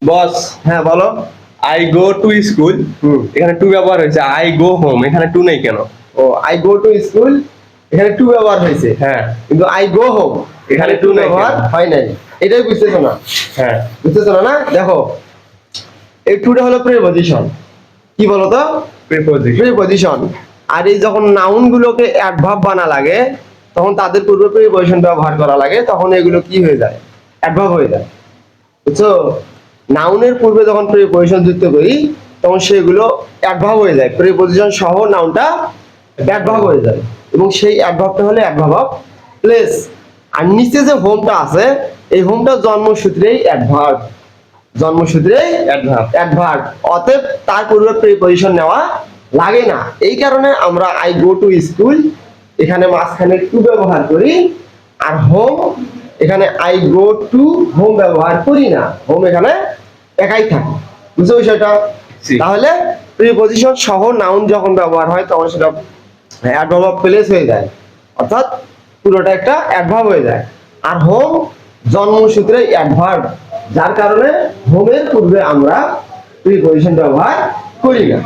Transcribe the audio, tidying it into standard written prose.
বস, হ্যাঁ বলো। I go to school, হুম। এখানে টু ব্যবহার হয়েছে। আই গো হোম, এখানে টু নেই কেন? ও আই গো টু স্কুল, এখানে টু ব্যবহার হয়েছে। হ্যাঁ। কিন্তু আই গো হোম এখানে এখানে টু to নাই ব্যবহার কেন? হয় নাই। এটাই বুঝতেছো না? হ্যাঁ। বুঝতেছো না? দেখো, এই টুটা হলো প্রিপজিশন। কি বলতো? প্রিপোজিশন। প্রিপজিশন। আর এই যখন নাউন গুলোকে অ্যাডভার্ব বানা লাগে, তখন তাদের পূর্বে প্রিপজিশন ব্যবহার করা লাগে, তখন এগুলো কি হয়ে যায়? অ্যাডভার্ব হয়ে যায়। বুঝছো? নাউনের পূর্বে যখন প্রিপজিশন যুক্ত করি, তখন সেগুলো অ্যাডভার্ব হয়ে যায়। প্রিপজিশন সহ নাউনটা অ্যাডভার্ব হয়ে যায়, এবং সেই অ্যাডভার্বটা হলো অ্যাডভার্ব অফ প্লেস। আর নিচে যে হোমটা আছে, এই হোমটা জন্মসূত্রেই অ্যাডভার্ব। জন্মসূত্রেই অ্যাডভার্ব। অ্যাডভার্ব। অতএব তার পূর্বে প্রিপজিশন নেওয়া লাগে না। এই কারণে আমরা আই গো টু স্কুল এখানে মাঝখানে টু ব্যবহার করি, আর হোম এখানে আই গো টু হোম ব্যবহার করি না। হোম এখানে একাই থাকে। বুঝছো বিষয়টা? জি। তাহলে প্রিপজিশন সহ নাউন যখন ব্যবহার হয়, তখন সেটা অ্যাডভার্ব অফ প্লেস হয়ে যায়, অর্থাৎ পুরোটা একটা অ্যাডভার্ব হয়ে যায়। আর হোম জন্মসূত্রে অ্যাডভার্ব, যার কারণে হোমের পূর্বে আমরা প্রিপজিশন ব্যবহার করি না।